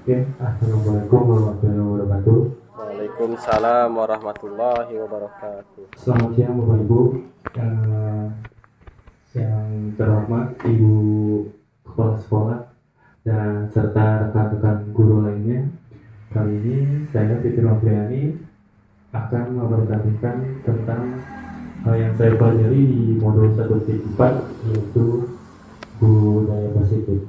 Oke, Assalamualaikum warahmatullahi wabarakatuh. Waalaikumsalam warahmatullahi wabarakatuh. Selamat siang Bapak Ibu, eh, yang terhormat Ibu Kepala Sekolah dan serta rekan-rekan guru lainnya. Kali ini saya Fitri Noviani akan mempresentasikan tentang hal yang saya pelajari di modul 1.4, yaitu budaya positif.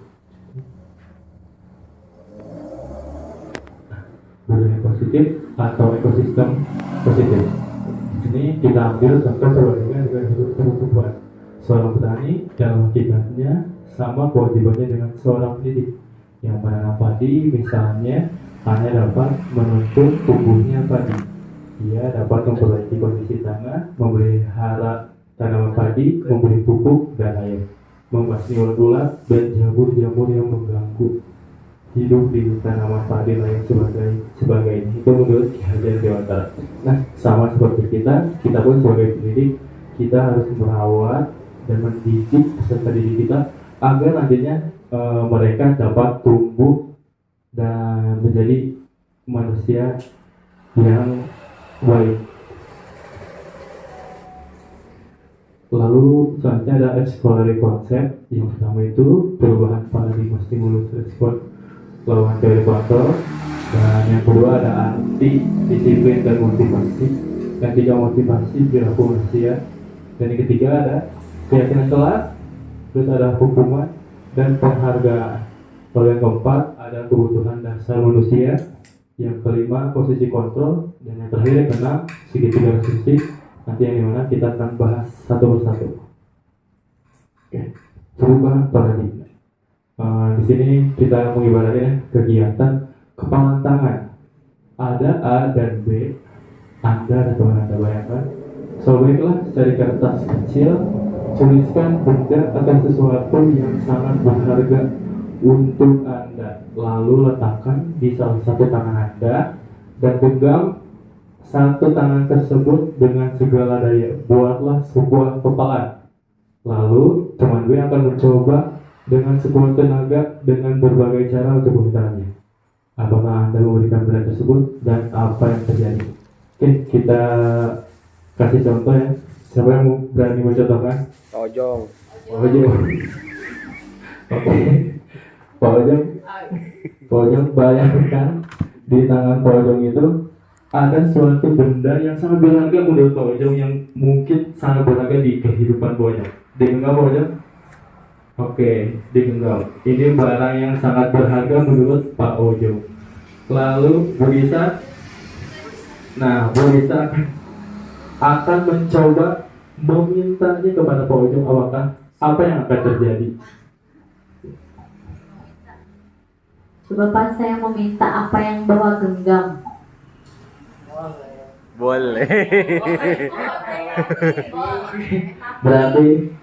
Budaya positif atau ekosistem positif. Ini kita ambil contoh perbandingan dengan hidup kehidupan seorang petani dalam aktivitasnya sama kewajibannya dengan seorang pendidik yang menanam padi. Misalnya hanya dapat menuntut tumbuhnya padi, ia dapat memperbaiki kondisi tanah, memelihara tanaman padi, memberi pupuk dan air, membasmi ulat-ulat dan jamur-jamur yang mengganggu hidup di tanaman padi lain sebagainya. Itu menurut Ki Hajar Dewantara. Nah, sama seperti kita pun sebagai pendidik, kita harus merawat dan mendidik peserta didik kita agar nantinya mereka dapat tumbuh dan menjadi manusia yang baik. Lalu selanjutnya ada exploratory konsep. Yang pertama itu perubahan paradigma stimulus respon lawan teori kontrol, dan yang kedua ada arti, disiplin dan motivasi, yang ketiga motivasi perilaku manusia, dan yang ketiga ada keyakinan kelak, terus ada hukuman dan penghargaan. Lalu yang keempat ada kebutuhan dasar manusia, yang kelima posisi kontrol, dan yang terakhir yang keenam segitiga restriksi. Nanti yang dimana kita akan bahas satu persatu. Oke, perubahan paradigma. Di sini kita mengibaratkan kegiatan kepalan tangan. Ada A dan B. Anda dan teman Anda bayangkan. Sobeklah cari kertas kecil, tuliskan benda atau sesuatu yang sangat berharga untuk Anda. Lalu letakkan di salah satu tangan Anda dan genggam satu tangan tersebut dengan segala daya. Buatlah sebuah kepalan. Lalu teman B akan mencoba dengan sekuat tenaga dengan berbagai cara untuk memintaannya. Apakah Anda memberikan benda tersebut dan apa yang terjadi? Oke, kita kasih contoh ya. Siapa yang berani mencontohkan? Ojong. Pak Ojong. Oke, Pak Ojong. Pak Ojong, bayangkan di tangan Pak Ojong itu ada suatu benda yang sangat berharga menurut Pak Ojong, yang mungkin sangat berharga di kehidupan Pak Ojong. Digenggam Pak Ojong? Oke, digenggam. Ini barang yang sangat berharga menurut Pak Ojong. Lalu Bu Risa, nah Bu Risa akan mencoba memintanya kepada Pak Ojong. Apa yang akan terjadi? Bapak, saya meminta apa yang Bapak genggam. Boleh. Berarti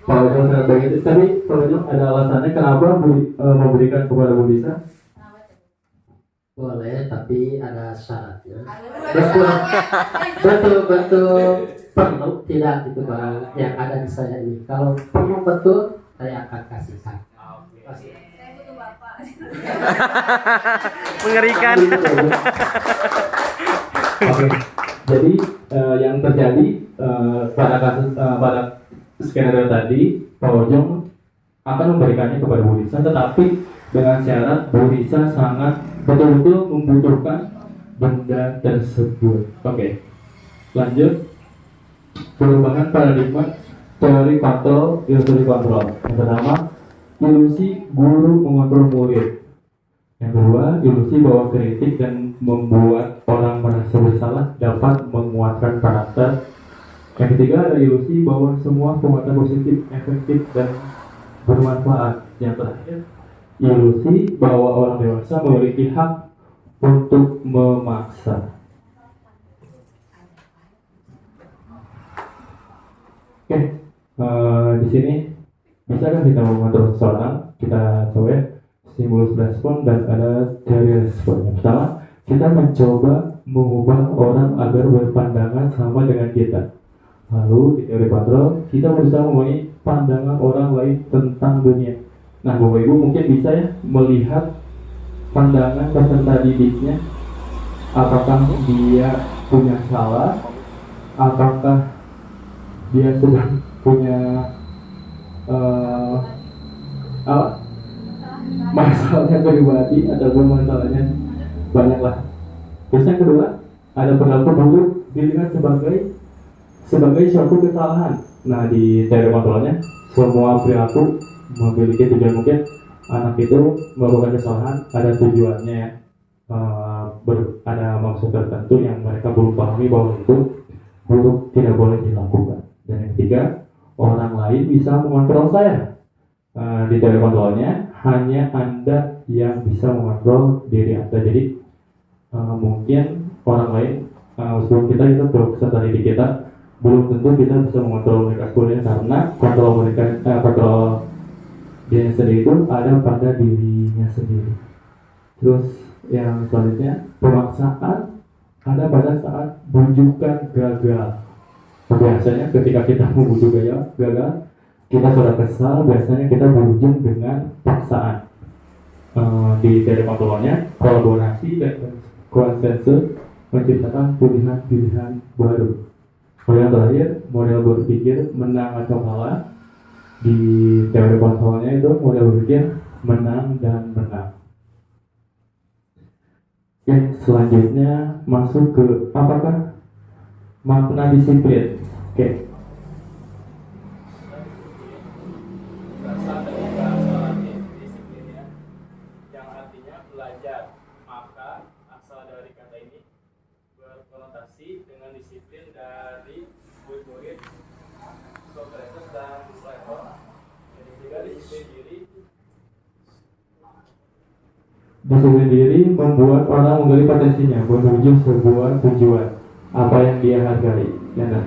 Pak Ojong sangat begitu. Tapi Pak Ojong ada alasannya kenapa memberikan kepada Bu Risa? Boleh, tapi ada syaratnya. Betul perlu tidak itu barang yang ada di saya ini. Kalau perlu betul, saya akan kasihkan. Mengerikan. Oke. Jadi yang terjadi pada skenario tadi, Pak Ojong akan memberikannya kepada Bu Risa, tetapi dengan syarat Bu Risa sangat betul-betul membutuhkan benda tersebut. Oke, lanjut. Perubahan paradigma teori kontrol, ilusi kontrol. Yang pertama, ilusi guru mengontrol murid. Yang kedua, ilusi bahwa kritik dan membuat orang merasa bersalah dapat menguatkan karakter. Yang ketiga, ada ilusi bahwa semua penguatan positif, efektif, dan bermanfaat. Yang terakhir, ilusi bahwa orang dewasa memiliki hak untuk memaksa. Oke, di sini bisa kan kita mengontrol seseorang? Kita coba ya, stimulus respon dan ada teori respon. Yang pertama, kita mencoba mengubah orang agar berpandangan sama dengan kita. Lalu di teori kontrol, kita berusaha memahami pandangan orang lain tentang dunia. Nah, Bapak Ibu mungkin bisa ya melihat pandangan peserta didiknya, apakah dia punya salah, apakah dia sedang punya apa, masalahnya pribadi ataupun masalahnya banyak lah. Terus yang kedua, ada perilaku buruk dilihat sebagai suatu kesalahan. Nah, di teori kontrolnya semua perilaku memiliki tujuan. Mungkin anak itu melakukan kesalahan ada tujuannya ya, ada maksud tertentu yang mereka belum pahami bahwa itu buruk, tidak boleh dilakukan. Dan yang ketiga, orang lain bisa mengontrol saya. Di teori kontrolnya hanya Anda yang bisa mengontrol diri Anda. Jadi mungkin orang lain, sebelum kita peserta didik kita, belum tentu kita bisa mengontrol mereka sepenuhnya, karena kontrol dirinya sendiri itu ada pada dirinya sendiri. Terus yang selanjutnya, pemaksaan ada pada saat bujukan gagal. Biasanya ketika kita membujuk gagal, kita sudah kesal, biasanya kita berujung dengan paksaan. Di teori kontrolnya, kolaborasi dan konsensus menciptakan pilihan-pilihan baru. Kalau yang terakhir, model berpikir menang atau kalah. Di teori kontrolnya itu model berpikir menang dan menang. Oke, selanjutnya masuk ke apakah makna disiplin. Oke. Yang artinya belajar, maka asal dari kata ini berkonotasi dengan disiplin dari murid-murid Socrates dan Plato. Yang ketiga, disiplin diri membuat orang menggali potensinya menuju sebuah tujuan apa yang dia hargai. Ya, nah.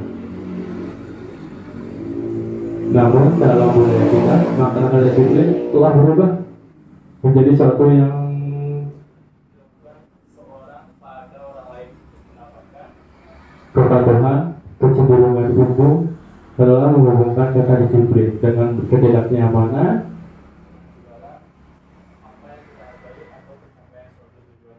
Namun dalam budaya kita, makna disiplin telah berubah menjadi sesuatu yang seorang pada orang lain mendapatkan kepatuhan, kecenderungan umum adalah menghubungkan kata disiplin dengan ketidaknyamanan, apa yang kita hargai atau pencapaian suatu tujuan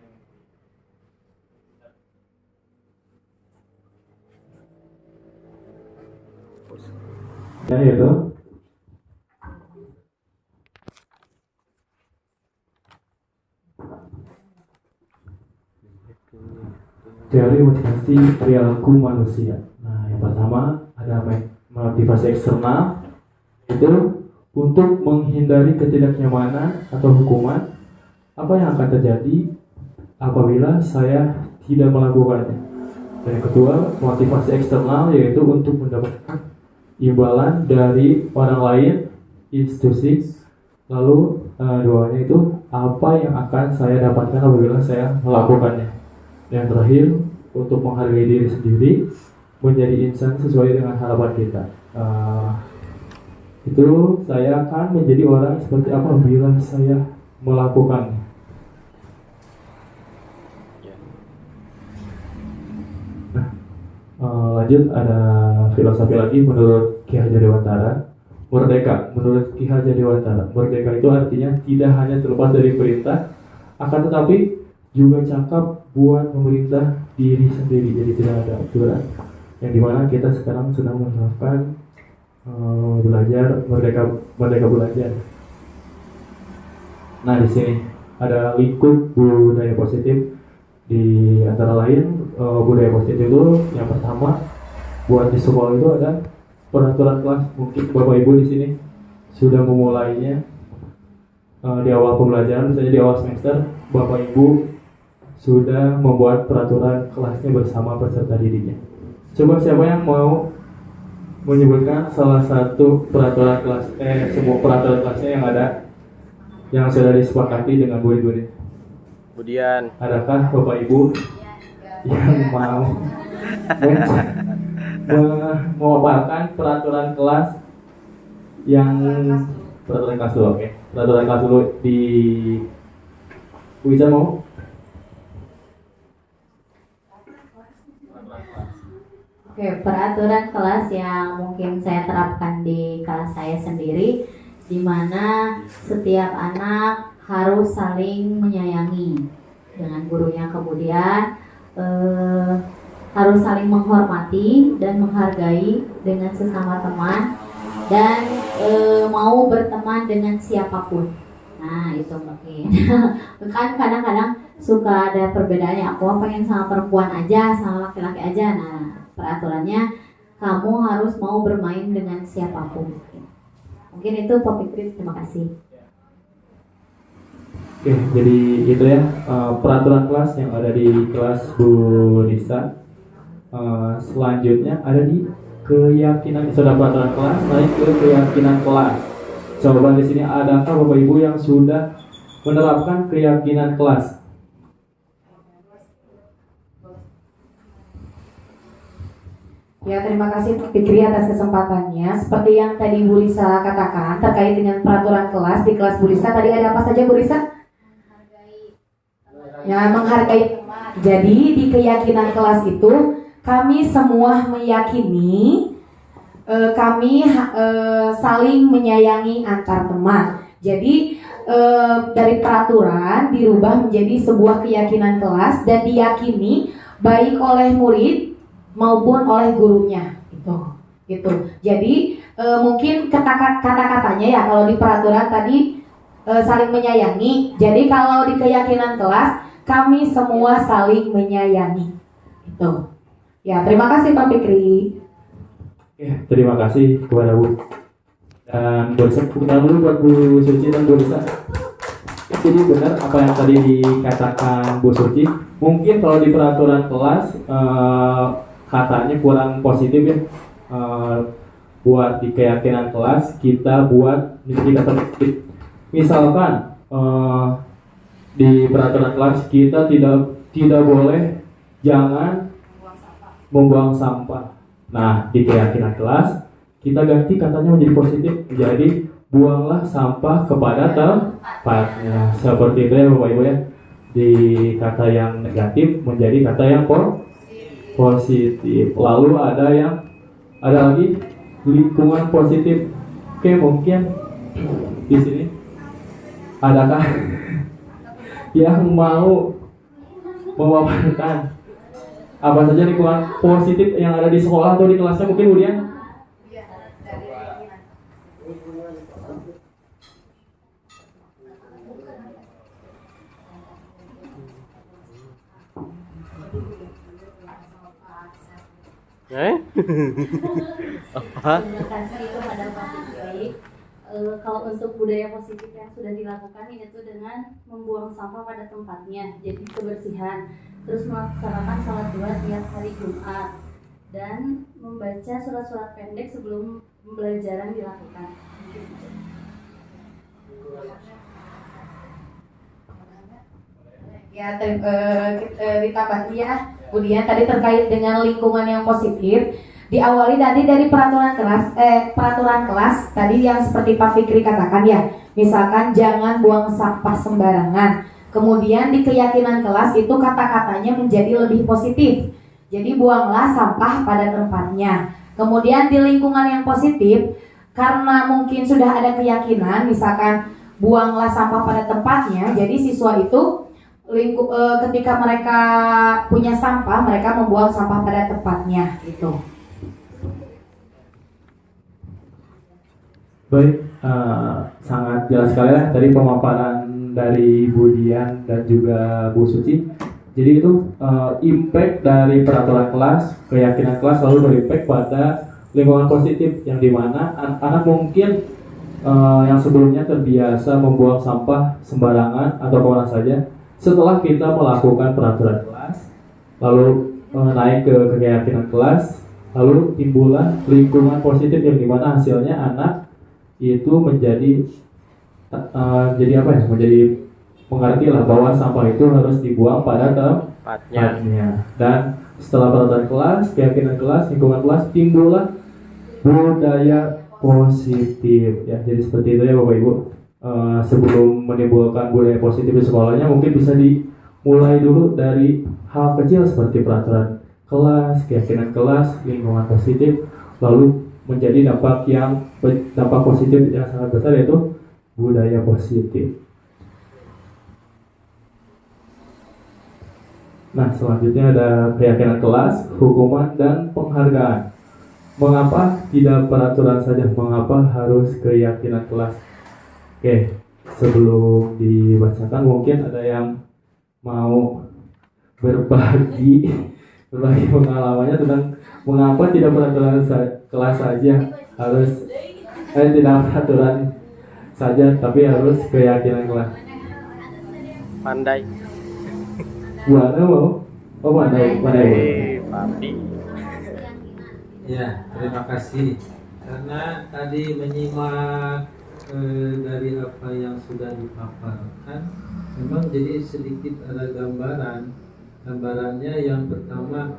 yang ya itu. Teori motivasi perilaku manusia. Nah, yang pertama ada motivasi eksternal, itu untuk menghindari ketidaknyamanan atau hukuman. Apa yang akan terjadi apabila saya tidak melakukannya? Dan yang kedua, motivasi eksternal, yaitu untuk mendapatkan imbalan dari orang lain, institusi. Lalu doanya itu apa yang akan saya dapatkan apabila saya melakukannya. Yang terakhir, untuk menghargai diri sendiri, menjadi insan sesuai dengan harapan kita. Itu saya akan menjadi orang seperti apa bila saya melakukannya. Lanjut, ada filosofi lagi menurut Ki Hajar Dewantara. Merdeka, menurut Ki Hajar Dewantara, merdeka itu artinya tidak hanya terlepas dari perintah, akan tetapi juga cakap buat memerintah diri sendiri. Jadi tidak ada aturan, yang dimana kita sekarang sedang menerapkan belajar merdeka belajar. Nah, di sini ada lingkup budaya positif. Di antara lain budaya positif itu yang pertama, buat di sekolah itu ada peraturan kelas. Mungkin Bapak Ibu di sini sudah memulainya di awal pembelajaran, misalnya di awal semester Bapak Ibu sudah membuat peraturan kelasnya bersama peserta didiknya. Coba siapa yang mau menyebutkan salah satu peraturan kelas, semua peraturan kelasnya yang ada, yang sudah disepakati dengan murid-murid. Kemudian Adakah Bapak Ibu yang mau memaparkan peraturan kelas yang peraturan kelas dulu? Oke, peraturan kelas dulu di Wiza mau? Oke, peraturan kelas yang mungkin saya terapkan di kelas saya sendiri, di mana setiap anak harus saling menyayangi dengan gurunya, kemudian harus saling menghormati dan menghargai dengan sesama teman, dan mau berteman dengan siapapun. Nah itu mungkin kan kadang-kadang suka ada perbedaannya, aku pengen sama perempuan aja, sama laki-laki aja. Nah peraturannya kamu harus mau bermain dengan siapapun. Mungkin itu Pak Fikri, terima kasih. Oke, jadi itu ya peraturan kelas yang ada di kelas Bu Nisa. Selanjutnya ada di keyakinan. Sudah peraturan kelas, naik ke keyakinan kelas. Coba di sini adakah Bapak Ibu yang sudah menerapkan keyakinan kelas? Ya, terima kasih Pak Fikri atas kesempatannya. Seperti yang tadi Bu Lisa katakan terkait dengan peraturan kelas di kelas Bu Lisa, tadi ada apa saja Bu Lisa? Ya, menghargai. Jadi di keyakinan kelas itu kami semua meyakini kami saling menyayangi antar teman. Jadi dari peraturan dirubah menjadi sebuah keyakinan kelas dan diyakini baik oleh murid maupun oleh gurunya. Itu. Jadi mungkin kata-katanya ya, kalau di peraturan tadi saling menyayangi. Jadi kalau di keyakinan kelas kami semua saling menyayangi. Itu. Ya, terima kasih Pak Fikri. Ya, terima kasih kepada Bu. Dan boleh seputar dulu buat Bu Suci dan Bu Lisa. Jadi benar apa yang tadi dikatakan Bu Suci. Mungkin kalau di peraturan kelas katanya kurang positif ya. Buat di keyakinan kelas kita buat misalkan di peraturan kelas kita tidak boleh jangan membuang sampah. Nah, di keyakinan kelas kita ganti katanya menjadi positif, jadi buanglah sampah kepada tempatnya. Seperti itu ya Bapak Ibu ya. Di kata yang negatif menjadi kata yang positif. Lalu ada lagi lingkungan positif. Oke, mungkin di sini adakah yang mau memaparkan apa saja lingkungan positif yang ada di sekolah atau di kelasnya? Mungkin kemudian Apa? Terima kasih kepada Pak Fikri. Kalau untuk budaya positif yang sudah dilakukan, yaitu dengan membuang sampah pada tempatnya, jadi kebersihan, terus melaksanakan sholat 2 tiap hari Jumat, dan membaca surat-surat pendek sebelum pembelajaran dilakukan. Ya, ditambah ya. Kemudian tadi terkait dengan lingkungan yang positif, diawali tadi dari peraturan kelas tadi yang seperti Pak Fikri katakan ya. Misalkan jangan buang sampah sembarangan. Kemudian di keyakinan kelas itu kata-katanya menjadi lebih positif. Jadi buanglah sampah pada tempatnya. Kemudian di lingkungan yang positif, karena mungkin sudah ada keyakinan, misalkan buanglah sampah pada tempatnya. Jadi siswa itu ketika mereka punya sampah, mereka membuang sampah pada tempatnya itu. baik, sangat jelas sekali lah tadi pemaparan dari Bu Dian dan juga Bu Suci. Jadi itu impact dari peraturan kelas, keyakinan kelas selalu berimpact pada lingkungan positif, yang dimana anak-anak mungkin yang sebelumnya terbiasa membuang sampah sembarangan atau kemana saja. Setelah kita melakukan peraturan kelas, lalu naik ke keyakinan kelas, lalu timbullah lingkungan positif yang dimana hasilnya anak itu menjadi menjadi mengerti lah bahwa sampah itu harus dibuang pada tempatnya. Dan setelah peraturan kelas, keyakinan kelas, lingkungan kelas, timbullah budaya positif ya. Jadi seperti itu ya Bapak Ibu. Sebelum menimbulkan budaya positif di sekolahnya, mungkin bisa dimulai dulu dari hal kecil seperti peraturan kelas, keyakinan kelas, lingkungan positif, lalu menjadi dampak positif yang sangat besar, yaitu budaya positif. Nah, selanjutnya ada keyakinan kelas, hukuman, dan penghargaan. Mengapa tidak peraturan saja? Mengapa harus keyakinan kelas? Oke, sebelum dibacakan mungkin ada yang mau berbagi pengalamannya tentang mengapa tidak peraturan kelas saja harus tidak peraturan saja tapi harus keyakinan kelas. Pandai. Buana mau? Oh pandai. Pandi. Ya, terima kasih karena tadi menyimak dari apa yang sudah dipaparkan, memang jadi sedikit ada gambarannya. Yang pertama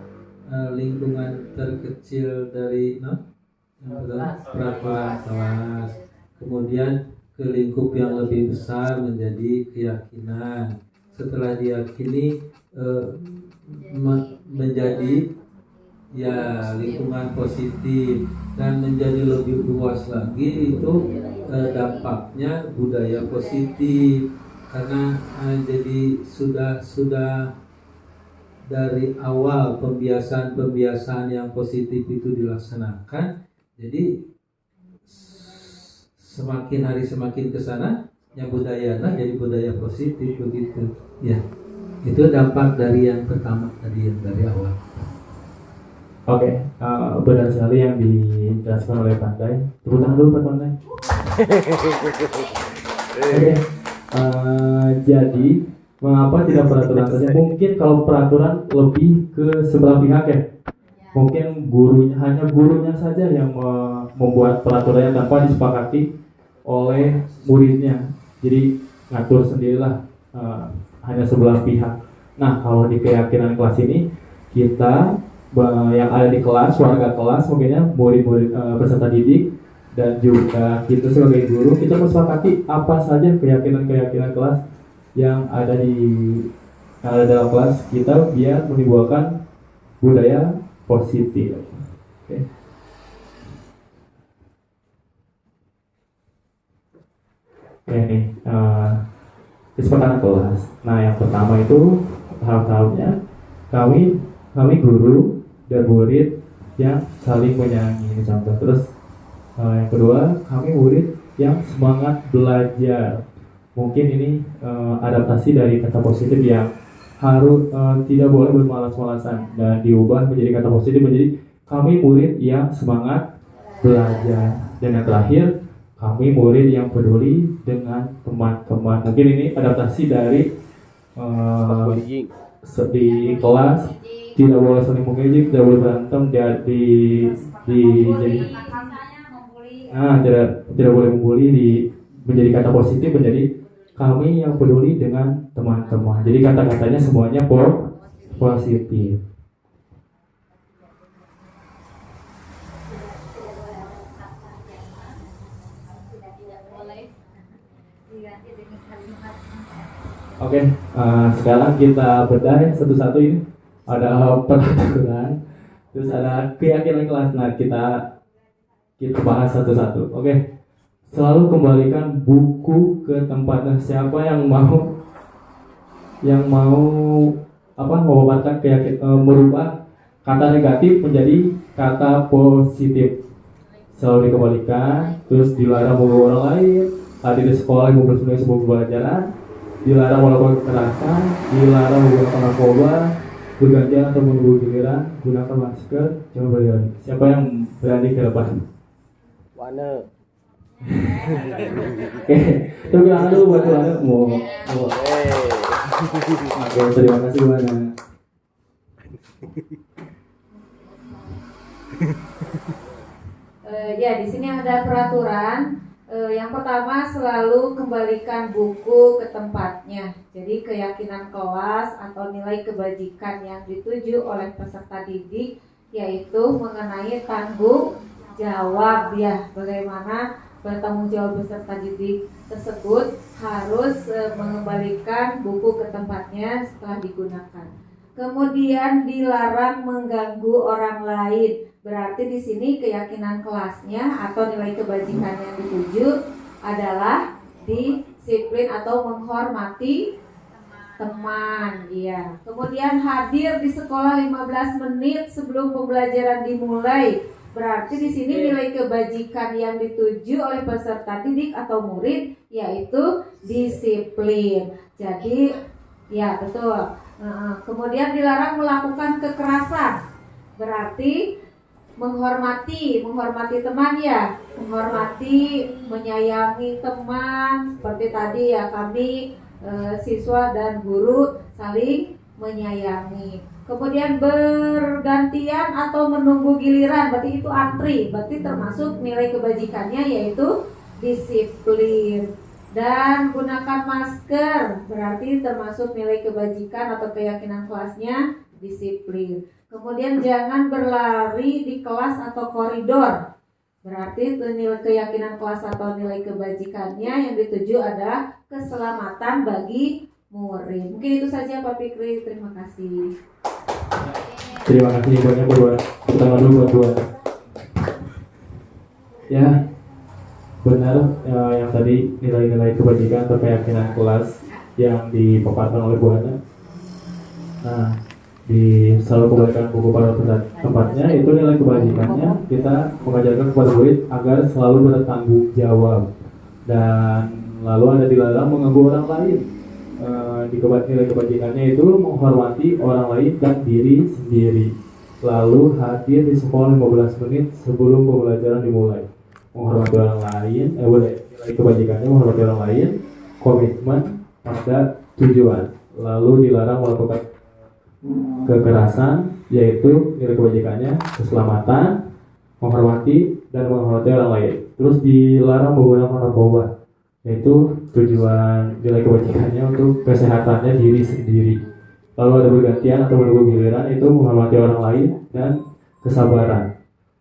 lingkungan terkecil dari peraturan kelas, kemudian ke lingkup yang lebih besar menjadi keyakinan. Setelah diyakini menjadi ya lingkungan positif dan menjadi lebih luas lagi itu dampaknya budaya positif karena jadi sudah dari awal pembiasaan yang positif itu dilaksanakan, jadi semakin hari semakin ke sana yang budayanya jadi budaya positif begitu ya. Itu dampak dari yang pertama tadi yang dari awal. Oke, benar sekali yang dijelaskan oleh Pandai. Tepuk tangan dulu Pak Pandai. Oke, jadi mengapa tidak peraturan saja? Mungkin kalau peraturan lebih ke sebelah pihak ya. Mungkin hanya gurunya saja yang membuat peraturannya tanpa disepakati oleh muridnya. Jadi ngatur sendirilah, hanya sebelah pihak. Nah, kalau di keyakinan kelas ini kita yang ada di kelas, warga kelas, mungkinnya murid-murid peserta didik dan juga kita sebagai guru, kita mensepakati apa saja keyakinan kelas yang ada dalam kelas kita biar menimbulkan budaya positif. Oke. Ini kesepakatan kelas. Nah, yang pertama itu tahap-tahapnya kami guru dan murid yang saling menyayangi, ini contoh. Terus yang kedua, kami murid yang semangat belajar. Mungkin ini adaptasi dari kata positif yang harus tidak boleh bermalas-malasan dan diubah menjadi kata positif menjadi kami murid yang semangat belajar. Dan yang terakhir, kami murid yang peduli dengan teman-teman. Mungkin ini adaptasi dari di kelas. Tidak boleh saling mengejek, tidak boleh berantem, tidak boleh membuli, menjadi kata positif menjadi kami yang peduli dengan teman-teman. Jadi kata-katanya semuanya positif. Oke, sekarang kita bedah satu-satu ini. Ada peraturan, terus ada keyakinan kelas. Nah, kita bahas satu-satu. Oke. Selalu kembalikan buku ke tempatnya. Siapa yang mau memaparkan merubah kata negatif menjadi kata positif. Selalu dikembalikan, terus dilarang mengganggu orang lain, hadir di sekolah yang mempersulit sebuah pembelajaran, dilarang melakukan kekerasan, dilarang menggunakan narkoba, bergantian atau menunggu giliran, gunakan masker, jangan berani. Siapa yang berani ke depan? Wana. Oke, tepuk tangan dulu buat Wana. Oke, terima kasih Wana. Ya, di sini ada peraturan. Yang pertama, selalu kembalikan buku ke tempatnya. Jadi keyakinan kelas atau nilai kebajikan yang dituju oleh peserta didik yaitu mengenai tanggung jawab ya, bagaimana bertanggung jawab peserta didik tersebut harus mengembalikan buku ke tempatnya setelah digunakan. Kemudian dilarang mengganggu orang lain. Berarti di sini keyakinan kelasnya atau nilai kebajikan yang dituju adalah disiplin atau menghormati teman, iya. Kemudian hadir di sekolah 15 menit sebelum pembelajaran dimulai. Berarti di sini nilai kebajikan yang dituju oleh peserta didik atau murid yaitu disiplin. Jadi, ya betul. Kemudian dilarang melakukan kekerasan. Berarti menghormati teman ya, menghormati, menyayangi teman. Seperti tadi ya, kami siswa dan guru saling menyayangi. Kemudian bergantian atau menunggu giliran, berarti itu antri, berarti termasuk nilai kebajikannya yaitu disiplin. Dan gunakan masker, berarti termasuk nilai kebajikan atau keyakinan kelasnya disiplin. Kemudian jangan berlari di kelas atau koridor, berarti itu nilai keyakinan kelas atau nilai kebajikannya yang dituju ada keselamatan bagi murid. Mungkin itu saja Pak Fikri, terima kasih. Terima kasih banyak buat pertama dulu buat ya benar yang tadi nilai-nilai kebajikan atau keyakinan kelas yang dipaparkan oleh Bu Ana. Nah, di selalu kebaikan buku pada tempatnya itu nilai kebajikannya kita mengajarkan kepada murid agar selalu bertanggung jawab dan lalu ada dilarang mengganggu orang lain. Di nilai kebajikannya itu menghormati orang lain dan diri sendiri. Lalu hadir di sekolah 15 menit sebelum pembelajaran dimulai. Menghormati orang lain, nilai kebajikannya menghormati orang lain, komitmen pada tujuan. Lalu dilarang melakukan kekerasan, yaitu nilai kebajikannya keselamatan, menghormati dan menghormati orang lain. Terus dilarang menggunakan narkoba, yaitu tujuan nilai kebajikannya untuk kesehatannya diri sendiri. Lalu ada bergantian atau menunggu giliran, itu menghormati orang lain dan kesabaran.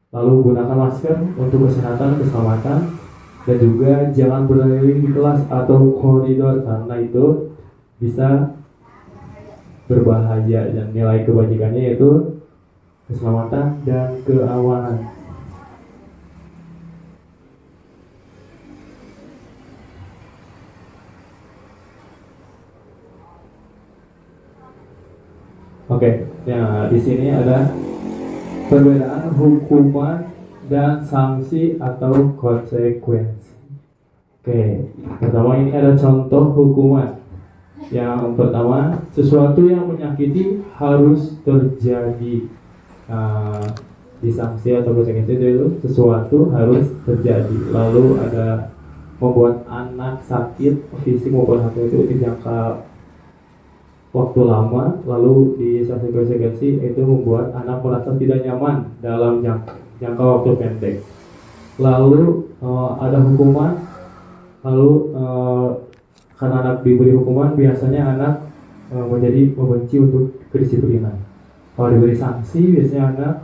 Lalu gunakan masker untuk kesehatan, keselamatan, dan juga jangan berlari di kelas atau koridor karena itu bisa berbahaya. Dan nilai kebajikannya yaitu keselamatan dan keamanan. Oke, ya di sini ada perbedaan hukuman dan sanksi atau konsekuensi. Oke, pertama ini ada contoh hukuman. Yang pertama, sesuatu yang menyakiti harus terjadi. Di sanksi atau konsekuensi itu sesuatu harus terjadi. Lalu ada membuat anak sakit fisik maupun hati itu dijangka waktu lama. Lalu di sanksi konsekuensi itu membuat anak merasa tidak nyaman dalam jangka waktu pendek. Lalu ada hukuman. Lalu karena anak diberi hukuman, biasanya anak menjadi membenci untuk kedisiplinan. Kalau diberi sanksi, biasanya anak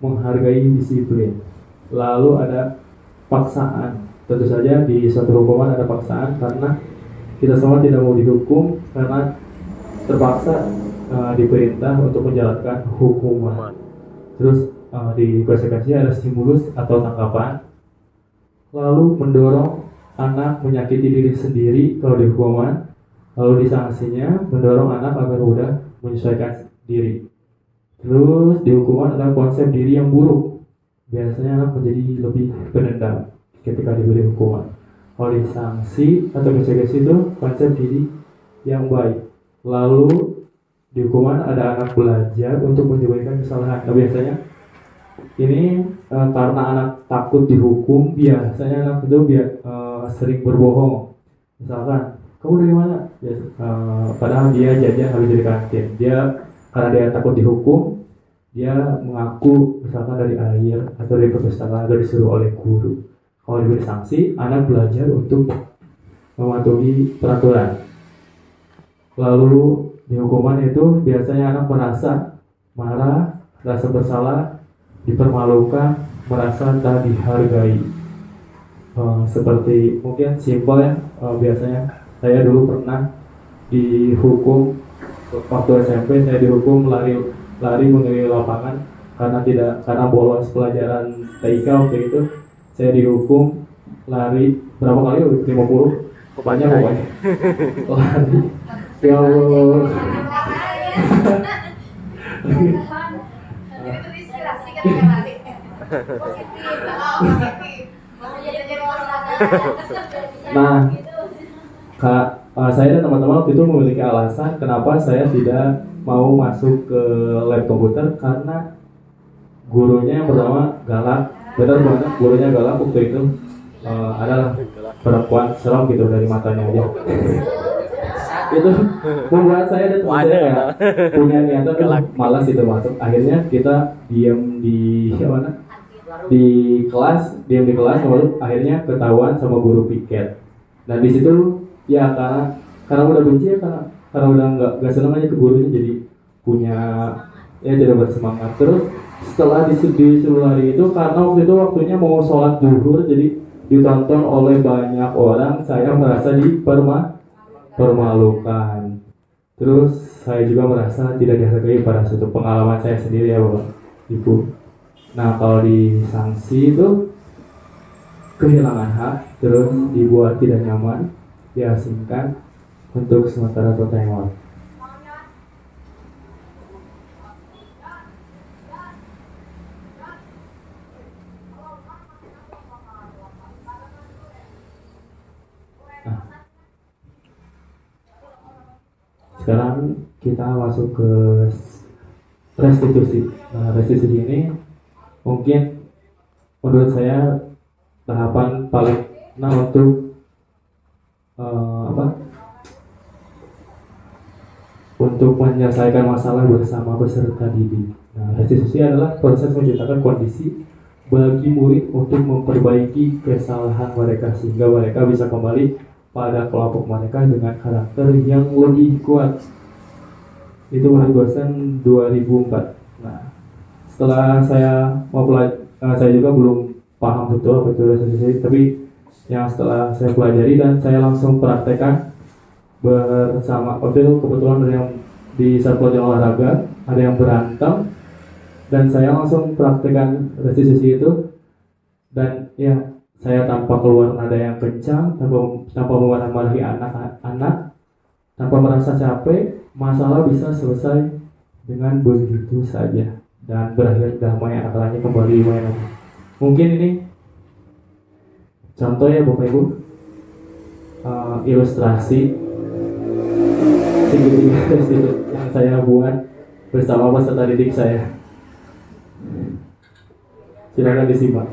menghargai disiplin. Lalu ada paksaan. Tentu saja di suatu hukuman ada paksaan karena kita semua tidak mau dihukum karena terpaksa diperintah untuk menjalankan hukuman. Terus di konsekuensi ada stimulus atau tanggapan. Lalu mendorong anak menyakiti diri sendiri kalau di hukuman. Lalu di sanksinya mendorong anak agar mudah menyesuaikan diri. Terus di hukuman ada konsep diri yang buruk. Biasanya anak menjadi lebih pendendam ketika diberi hukuman. Kalau di sanksi atau konsekuensi itu konsep diri yang baik. Lalu di hukuman ada anak belajar untuk menyelesaikan kesalahan. Nah, biasanya ini karena anak takut dihukum, biasanya anak itu sering berbohong. Misalkan, kamu dari mana? Padahal dia jajan habis dari kantin. Karena dia takut dihukum, dia mengaku misalkan dari air atau dari perpustakaan atau disuruh oleh guru. Kalau diberi sanksi, anak belajar untuk mematuhi peraturan. Lalu di hukuman itu biasanya anak merasa marah, rasa bersalah, dipermalukan, merasa tak dihargai. Seperti mungkin simpel ya, biasanya saya dulu pernah dihukum waktu SMP. Saya dihukum lari mengelilingi lapangan karena bolos pelajaran TIK waktu itu. Saya dihukum lari berapa kali? 50 banyak pokoknya. Ya Allah. Jadi terinspirasi kan yang nanti. Positif. Maksudnya jadi olahraga. Nah, saya dan teman-teman waktu itu memiliki alasan kenapa saya tidak mau masuk ke lab komputer karena gurunya yang pertama galak, benar banget gurunya galak waktu itu adalah perempuan serem gitu dari matanya aja. Itu membuat saya dan teman saya kayak punya niatan tuh malas itu masuk. Akhirnya kita diam di mana? Di kelas, lalu akhirnya ketahuan sama guru piket. Dan di situ ya karena udah benci ya karena udah nggak senang aja ke gurunya, jadi punya ya tidak bersemangat. Terus setelah disuruh lari itu karena waktunya mau sholat zuhur, jadi ditonton oleh banyak orang, saya merasa dipermalukan. Terus saya juga merasa tidak dihargai pada suatu pengalaman saya sendiri ya Bapak Ibu. Nah kalau disanksi itu kehilangan hak, terus dibuat tidak nyaman, diasingkan untuk sementara atau tengok. Nah, sekarang kita masuk ke restitusi. Nah, restitusi ini mungkin menurut saya tahapan paling untuk untuk menyelesaikan masalah bersama peserta didik. Nah, restitusi adalah proses menciptakan kondisi bagi murid untuk memperbaiki kesalahan mereka sehingga mereka bisa kembali pada kelompok mereka dengan karakter yang lebih kuat. Itu menurut dosen 2004. Nah, setelah saya saya juga belum paham betul apa itu restitusi, tapi yang setelah saya pelajari dan saya langsung praktekkan bersama. Waktu itu kebetulan ada yang di saat pelajaran olahraga ada yang berantem dan saya langsung praktekkan restitusi itu, dan ya saya tanpa keluar nada yang kencang, tanpa memarah-marahi anak-anak, tanpa merasa capek, masalah bisa selesai dengan begitu saja dan berakhir damai, anak-anaknya kembali main lagi. Mungkin ini contoh ya Bapak Ibu, ilustrasi segitiga restitusi yang saya buat bersama peserta didik saya. Silakan disimak.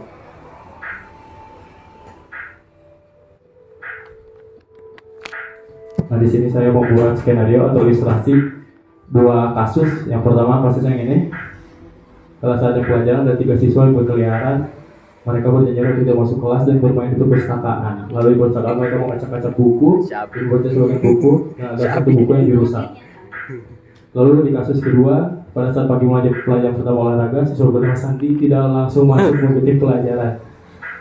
Nah, di sini saya membuat skenario atau ilustrasi dua kasus. Yang pertama kasus yang ini, salah satu pelajaran ada 3 siswa yang berkeliaran. Mereka berjanji tidak masuk kelas dan bermain di perpustakaan. Lalu di perpustakaan mereka mengacak-acak buku, dibaca sebagian buku. Nah, ada satu buku yang dirusak. Lalu di kasus kedua, pada saat pagi pelajaran pertama olahraga, siswa bernama Sandi tidak langsung masuk mengikuti pelajaran,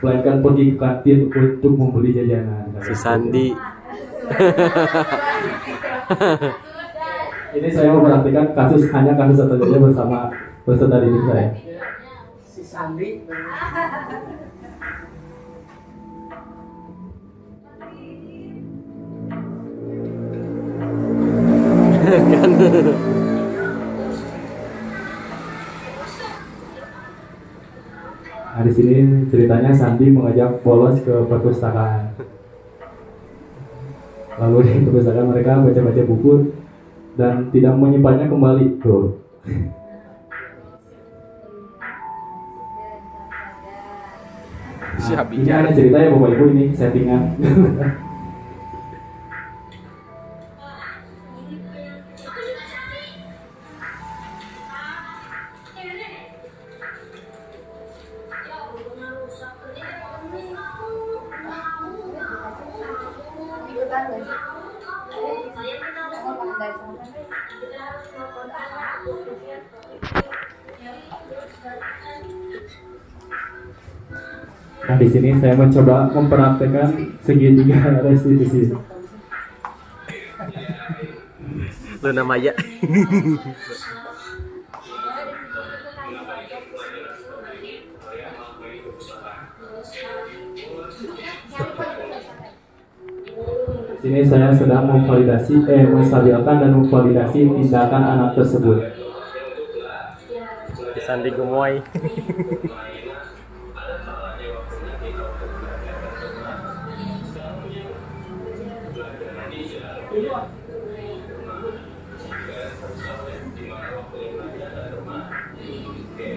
melainkan pergi ke kantin untuk membeli jajanan. Si Sandi. Ini saya memperhatikan hanya kasus satu saja bersama peserta didik saya. Si Sandi. Nah, di sini ceritanya Sandi mengajak bolos ke perpustakaan. Lalu di perpustakaan mereka baca-baca buku dan tidak menyimpannya kembali. Tuh. Nah, ini ada cerita ya Bapak Ibu, ini settingan. Nah, di sini saya mencoba mempraktekkan segitiga restitusi. Luna Maya. Di sini saya sedang menstabilkan dan memvalidasi tindakan anak tersebut. Sandi gemoy.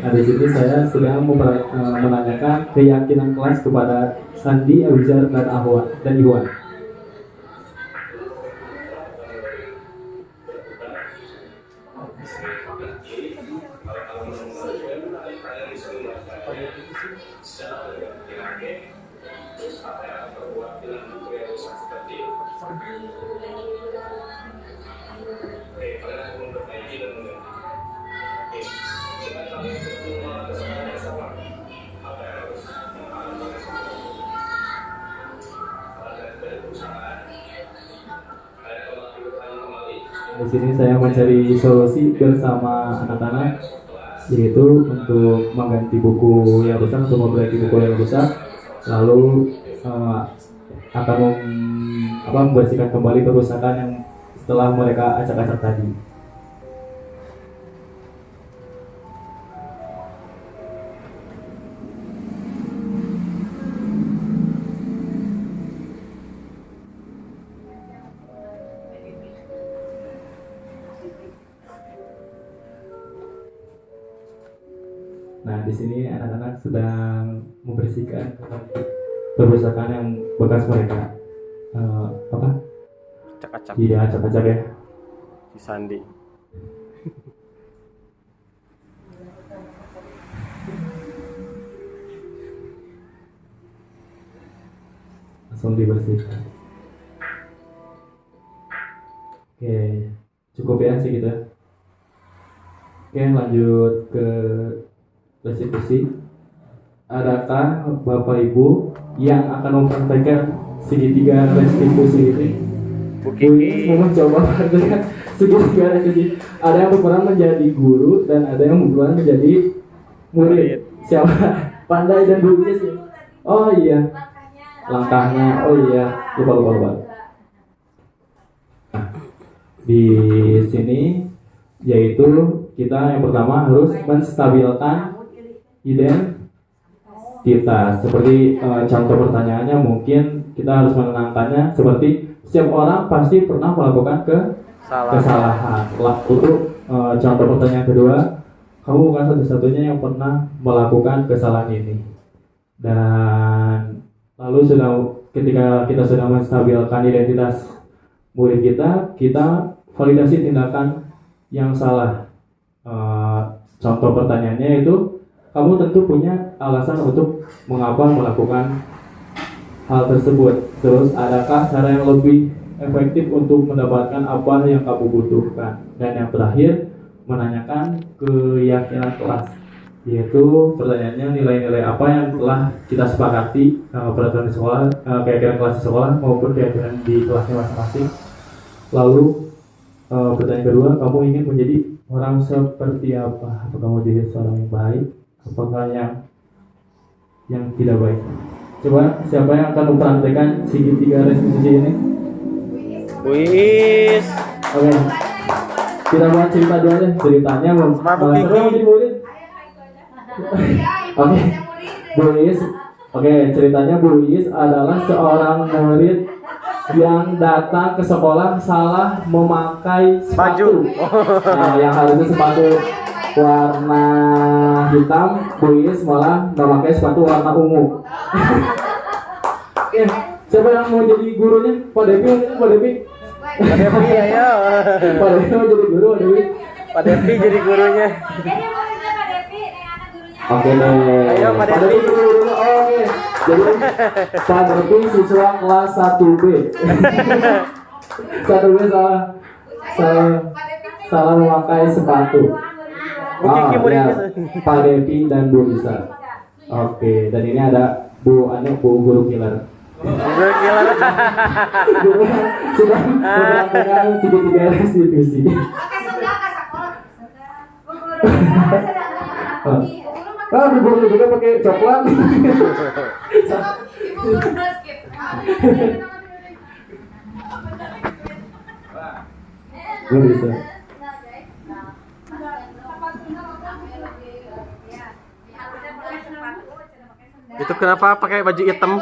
Nah, di sini saya sedang menanyakan keyakinan kelas kepada Sandi, Abizar, dan Iwan. Di sini saya mencari solusi bersama anak-anak, yaitu untuk mengganti buku yang rusak, untuk memperbaiki buku yang rusak, lalu akan membersihkan kembali kerusakan yang setelah mereka acak-acak tadi. Nah, di sini anak-anak sedang membersihkan kerusakan yang bekas mereka Acak-acak Iya, acak-acak ya. si Sandi. Langsung dibersihkan. Oke, cukup ya segitu ya. Oke, lanjut ke restitusi. Adakah Bapak Ibu yang akan mempraktekkan segitiga restitusi ini? Bu Ini Kiki. mau mencoba praktekkan segitiga restitusi. Ada yang berperan menjadi guru dan ada yang berperan menjadi murid. Siapa? Pandai dan Bu Is ya? Oh iya, langkahnya. Oh iya, lupa. Nah, di sini yaitu kita yang pertama harus menstabilkan identitas. Seperti contoh pertanyaannya mungkin kita harus menenangkannya seperti setiap orang pasti pernah melakukan kesalahan. Untuk contoh pertanyaan kedua, kamu bukan satu-satunya yang pernah melakukan kesalahan ini. Dan lalu ketika kita sudah menstabilkan identitas murid kita validasi tindakan yang salah. Contoh pertanyaannya itu, kamu tentu punya alasan untuk mengapa melakukan hal tersebut. Terus, adakah cara yang lebih efektif untuk mendapatkan apa yang kamu butuhkan? Dan yang terakhir, menanyakan keyakinan kelas, yaitu pertanyaannya nilai-nilai apa yang telah kita sepakati peraturan di sekolah, keyakinan kelas di sekolah maupun keyakinan di kelasnya masing-masing. Lalu pertanyaan kedua, kamu ingin menjadi orang seperti apa? Apakah kamu jadi seorang yang baik? Apakah yang tidak baik? Coba siapa yang akan mempraktekkan segitiga restitusi ini? Wis. Oke. Kita buat cerita dulu deh. Ceritanya Bu Kiki. jadi murid. Oke. Bu Is. Oke, ceritanya Bu Is adalah seorang murid yang datang ke sekolah salah memakai sepatu. Nah, yang harusnya sepatu warna hitam, Bu Is malah memakai sepatu warna ungu. Siapa yang mau jadi gurunya? Pak Devi, Pak Devi. Pak Devi ayo. Pak Devi mau jadi guru, Pak Devi. Pak Devi jadi gurunya. Jadi muridnya Pak Devi, yang anak gurunya. Oke deh. Ayo, Pak Devi. jadi gurunya. Oh, oke. Jadi Pak Devi siswa kelas 1B. 1B salah memakai sepatu. Bu Kiki muridnya. Pak Devi dan Bu Lisa. Oke, dan ini ada Bu guru killer. Gue killer. Sudah melakukan segitiga restitusi. Oke, sudah ke sekolah. Bu guru. Bu guru juga pakai coklat. Ibu guru basket. Nggak bisa. Itu kenapa pakai baju hitam?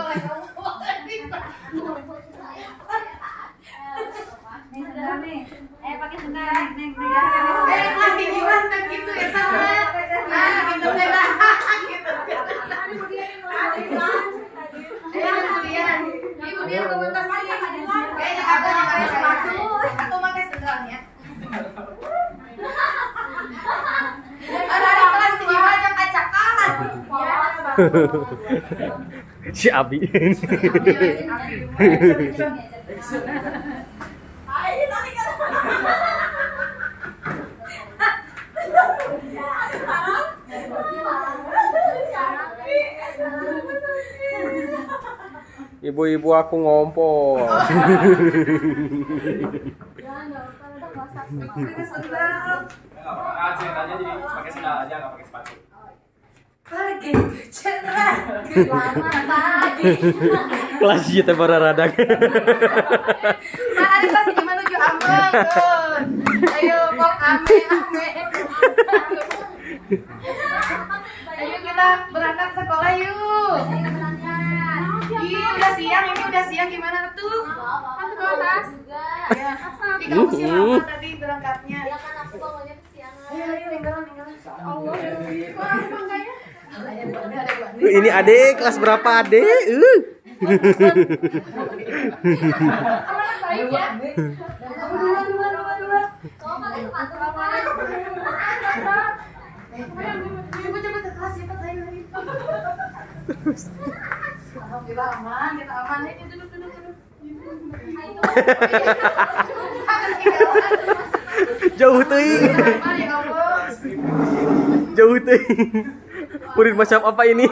Pakai sendal. Kelas tinggi mantap gitu ya sama. Nah, gitu beda. Gitu. Kemudian Ibu dia komentar lagi. Kayaknya aku pakai sepatu atau pakai sendalnya. Ada di kelas tinggi banyak kacakan. Si Abi. Ibu-ibu aku ngompol. Kelas kita para radak. Mana di kelas ini menuju aman tuh. Ayo kok ame. Ayo kita berangkat sekolah yuk. Iya udah siang, ini udah siang gimana tuh? Kan ke atas. Ya, di kampus yang lama tadi berangkatnya. Ya kan aku bangunnya kesiangan. Ayo tinggalan. Allah, kok aku bangganya? Ini adek kelas berapa adek? Baik ya. Dua. Kau pakai sepatu apa? Coba ke kelas cepat ayo. Alhamdulillah aman, kita aman. Ayo duduk. Jauh teuing. Jauh teuing. Murid macam apa ini?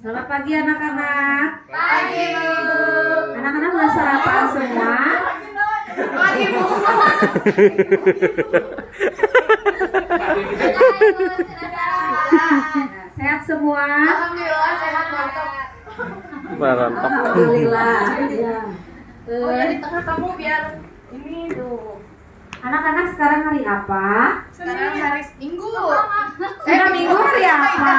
Selamat pagi anak-anak. Pagi Bu. Anak-anak udah sarapan semua? Pagi Bu. Sehat semua? Alhamdulillah sehat mantap. Mantap. Alhamdulillah. Ya. Oh ya di tengah kamu biar ini tuh. Anak-anak sekarang hari apa? Sekarang hari Minggu. Sudah minggu hari apa?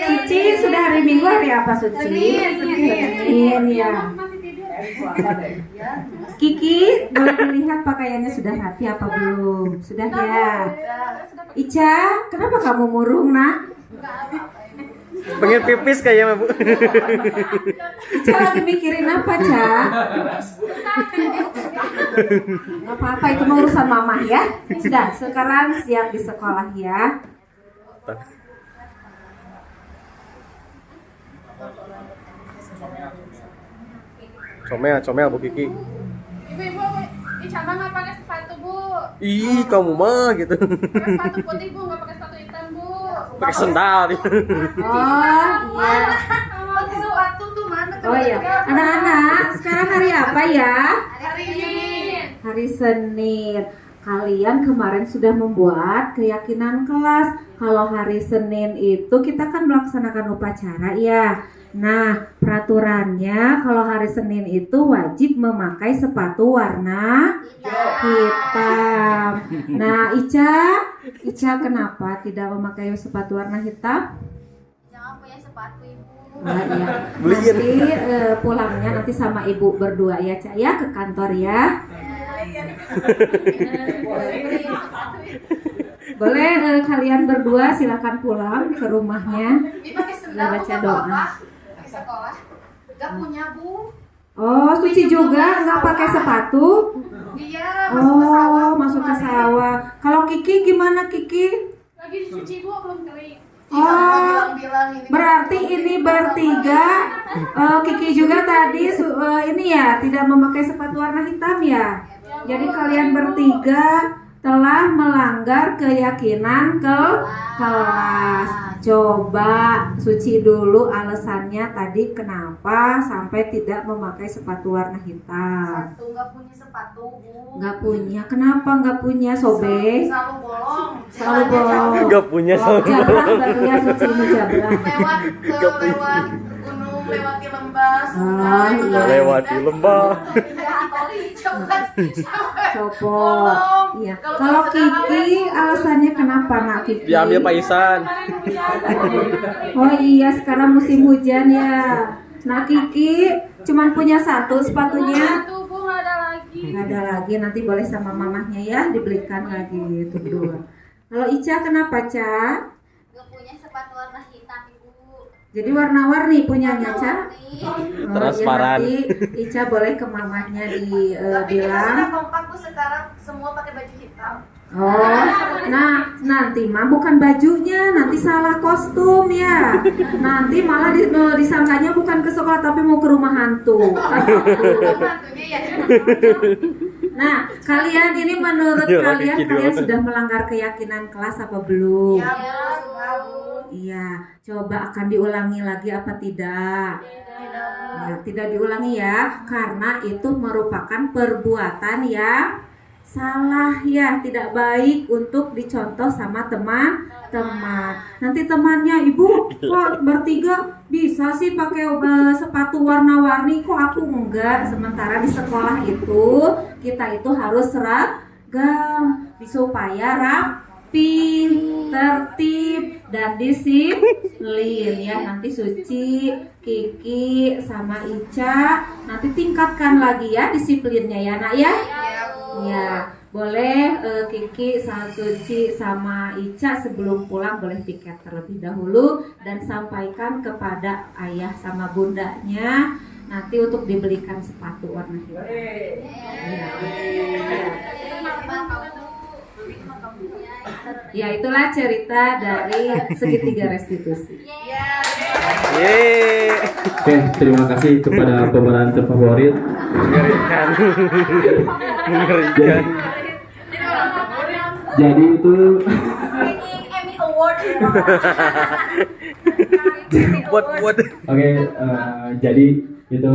Suci sudah hari minggu hari apa Suci? Senin ya. Kiki, boleh dilihat pakaiannya sudah rapi apa belum? Sudah ya. Ica, kenapa kamu murung nak? Pengen pipis kayaknya Bu. Ica lagi mikirin apa, Ca? Gak apa-apa, itu mau urusan mama ya. Sudah, sekarang siap di sekolah ya. Comel Bu Kiki. Ibu, di cabang nggak pakai sepatu Bu. Ih, kamu mah gitu. Pakai sepatu putih Bu, nggak pakai sepatu hitam Bu. Pakai sendal. Oh iya. Pakai sepatu tuh mana? Oh iya. Anak-anak, sekarang hari apa ya? Hari Senin. Hari Senin. Kalian kemarin sudah membuat keyakinan kelas. Kalau hari Senin itu kita kan melaksanakan upacara ya. Nah, peraturannya kalau hari Senin itu wajib memakai sepatu warna hitam. Nah, Ica kenapa tidak memakai sepatu warna hitam? Jangan punya sepatu Ibu. Nah, iya. Beliin. Nanti pulangnya nanti sama ibu berdua ya, Cak ya, ke kantor ya. Boleh kalian berdua silakan pulang ke rumahnya. Ini pakai sendal Baca nggak doa. apa-apa. Di sekolah. Gak punya Bu. Oh, Suci juga nggak pakai sepatu? Dia masuk ke sawah. Oh, masuk ke sawah. Kalau Kiki gimana Kiki? Lagi dicuci Bu, belum kering. Oh, Bilang ini. berarti ini bertiga. Kiki juga tadi ini ya tidak memakai sepatu warna hitam ya. Jadi kalian bertiga telah melanggar keyakinan ke kelas. Coba Suci dulu alasannya tadi kenapa sampai tidak memakai sepatu warna hitam. Satu nggak punya sepatu Bu. Nggak punya. Kenapa nggak punya Sobe? Selalu bolong. Selalu bolong. Gak punya Oh, sombong. jabrah berarti ya Suci ini jabrah. Lewat gunung melewati lembah, Ah, sungai, iya. Lewati lembah. cepat. Copot. Iya. Kalau Kiki alasannya kenapa nak Kiki? Diambil Paisan. Oh iya, sekarang musim hujan ya. Nah Kiki cuman punya satu sepatunya. Tuh, Bu, nggak ada lagi. Nggak ada lagi, nanti boleh sama mamahnya ya dibelikan lagi itu dua. Kalau Ica kenapa Ca? Gak punya sepatu warna hitam, Ibu. Jadi warna-warni punyanya Ca? Warna. Transparan. Ya, nanti Ica boleh ke mamahnya Tapi kita sudah bilang. kompak, Bu, sekarang semua pakai baju hitam. Oh, nah nanti mah bukan bajunya, nanti salah kostum ya. Nanti malah disangkanya bukan ke sekolah tapi mau ke rumah hantu. Hantunya ya. Nah, kalian ini menurut Ya, kalian lagi kalian video. sudah melanggar keyakinan kelas apa belum? Ya, Bu. Iya, coba akan diulangi lagi apa tidak? Ya, tidak diulangi ya, karena itu merupakan perbuatan yang salah ya, tidak baik untuk dicontoh sama teman-teman. Nanti temannya, Ibu, kok bertiga bisa sih pakai sepatu warna-warni, kok aku enggak? Sementara di sekolah itu kita itu harus seragam supaya rapi, tertib dan disiplin ya. Nanti Suci, Kiki sama Ica nanti tingkatkan lagi ya disiplinnya ya nak ya. Ya, boleh Kiki, Suci sama Ica sebelum pulang boleh piket terlebih dahulu dan sampaikan kepada ayah sama bundanya nanti untuk dibelikan sepatu warna hitam. Ya, itulah cerita dari segitiga restitusi. Yeay. Oke, terima kasih kepada pemeran terfavorit. Mengerikan. Mengerikan. Jadi itu Emmy Award. Buat oke, jadi itu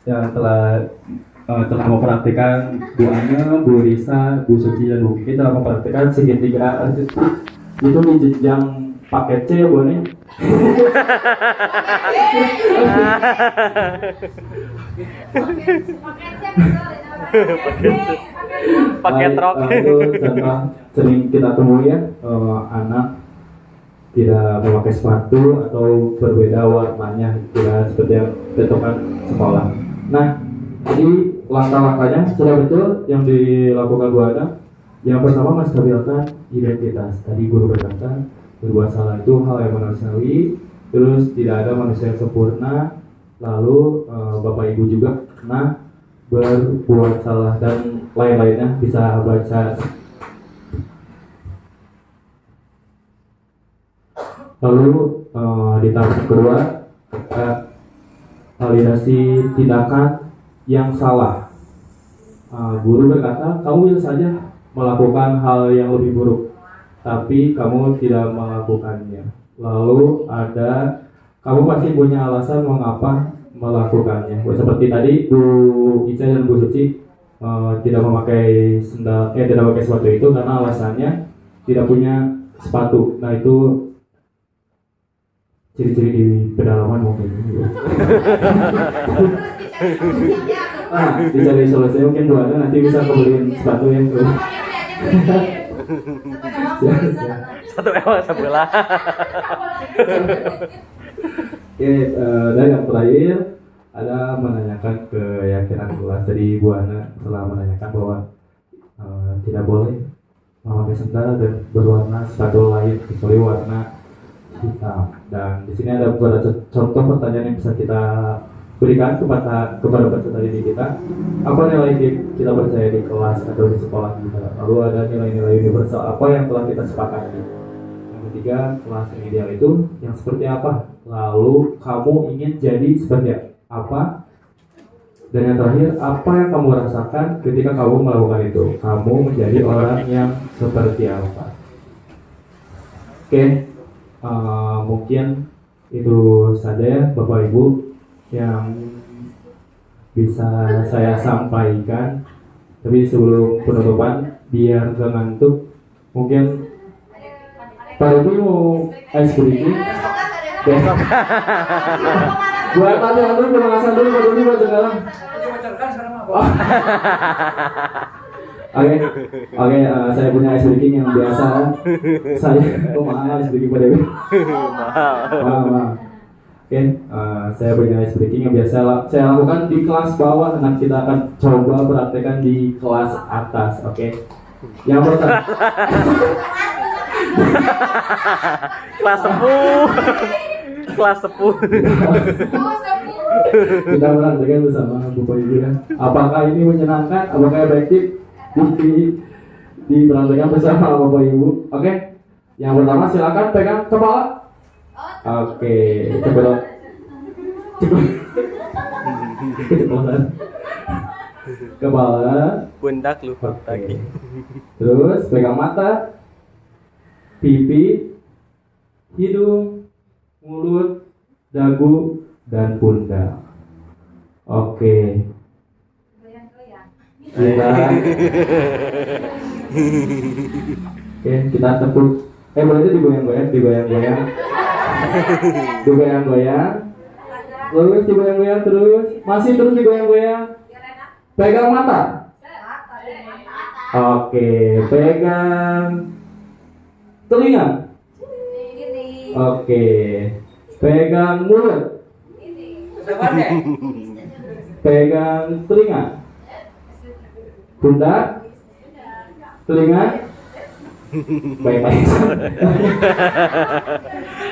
yang telah mempraktikkan Bu Anya, Bu Risa, Bu Suci dan Bu Kiki telah mempraktikkan segitiga itu di jenjang paket C ya Bu nih. pakai truk. Itu contoh sering kita temui ya, anak tidak memakai sepatu atau berbeda warnanya, tidak seperti yang ditentukan sekolah. Nah, jadi langkah-langkahnya sudah betul yang dilakukan Bu Ana. Yang pertama menstabilkan identitas. Tadi guru berkata berbuat salah itu hal yang manusiawi, terus tidak ada manusia yang sempurna. Lalu Bapak Ibu juga pernah berbuat salah dan lain-lainnya, bisa baca. Lalu di tahap kedua validasi tindakan yang salah. Guru berkata kamu bisa saja melakukan hal yang lebih buruk, tapi kamu tidak melakukannya. Lalu ada kamu pasti punya alasan mengapa melakukannya. Seperti tadi Bu Ica dan Bu Suci tidak memakai sendal, tidak pakai sepatu itu karena alasannya tidak punya sepatu. Nah itu ciri-ciri di pedalaman mungkin. Dicari solusinya mungkin Bu Ana nanti bisa kebeliin sepatu yang tuh. Satu ewa sebelah. Oke, dan yang terakhir ada menanyakan keyakinan kelas. Jadi Bu Ana telah menanyakan bahwa tidak boleh memakai sendal dan berwarna sepatu lain kecuali warna hitam. Dan di sini ada beberapa contoh pertanyaan yang bisa kita berikan kepada peserta didik kita. Apa nilai kita percaya di kelas atau di sekolah kita? Lalu ada nilai-nilai universal apa yang telah kita sepakati? Yang ketiga, kelas yang ideal itu yang seperti apa? Lalu kamu ingin jadi seperti apa? Dan yang terakhir, apa yang kamu rasakan ketika kamu melakukan itu? Kamu menjadi orang yang seperti apa? Oke, mungkin itu saja ya Bapak Ibu yang bisa saya sampaikan. Tapi sebelum penutupan, biar gak ngantuk, mungkin Pak Ibu mau ice cream? Besok. Buat latihan dulu, pemanasan dulu, buat sekarang. Oke, saya punya ice breaking yang biasa. Saya mahal ice breaking pada mahal. Oke, saya punya ice breaking yang biasa saya lakukan di kelas bawah. Nanti kita akan coba praktekkan di kelas atas. Oke. Yang pertama. Kelas 10. Kelas 10. Kita praktekkan bersama Bapak Ibu ya. Apakah ini menyenangkan? Apakah efektif? Dipraktekkan bersama Bapak Ibu. Oke. Yang pertama silakan pegang kepala. Oke, coba. Keceplosan. Kepala. Pundak lupa lagi. Terus pegang mata, pipi, hidung, mulut, dagu, dan pundak. Oke. Kita tepuk. Boleh itu digoyang-goyang. Digoyang-goyang. Terus digoyang-goyang terus. Masih terus digoyang-goyang. Pegang mata. Oke, pegang telinga. Oke. Pegang mulut. Pegang telinga. Pundak. Telinga. Baik-baik.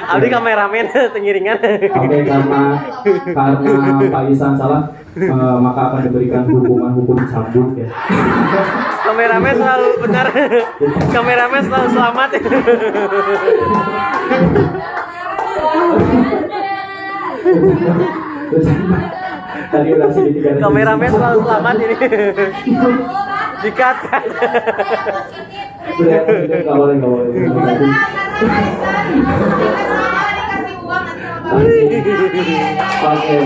Abdi kameramen tengiringan. Oke, karena Pak Isan salah, maka akan diberikan hukum cambuk ya. Kameramen selalu benar. Kameramen selalu selamat. Tadi udah sih tiga. Kameramen selalu selamat ini. Dikat. Nggak boleh. Oke.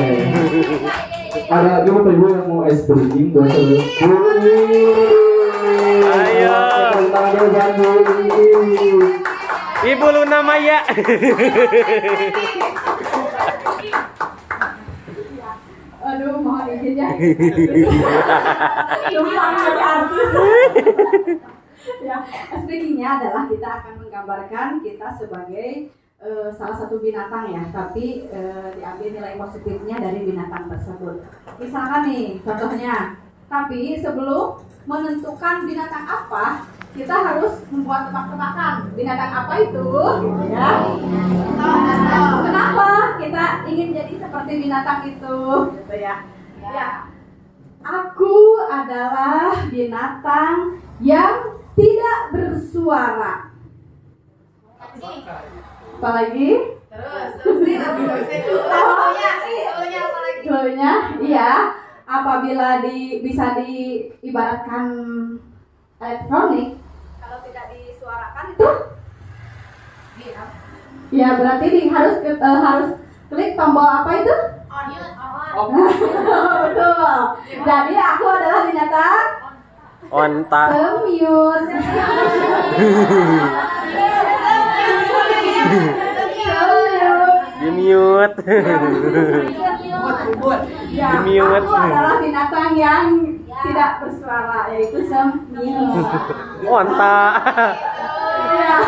Ada Bapak Ibu yang mau ice breaking buat Ayo. Ibu Luna Maya. Aduh, mohon izin ya. Ya, speakingnya adalah kita akan menggambarkan kita sebagai salah satu binatang ya, tapi diambil nilai positifnya dari binatang tersebut. Misalkan nih, contohnya. Tapi sebelum menentukan binatang apa, kita harus membuat tebak-tebakan. Binatang apa itu? Ya. Kenapa kita ingin jadi seperti binatang itu? Gitu ya. Ya. Aku adalah binatang yang tidak bersuara. Apalagi? Terusin cluenya, iya. Apabila bisa diibaratkan elektronik, kalau tidak disuarakan itu, ya berarti harus klik tombol apa itu? On. Betul. Jadi aku adalah binatang Onta. semut. Di-mute. Ya, Di-mute. aku adalah binatang yang tidak bersuara, yaitu semut. Onta. Ya.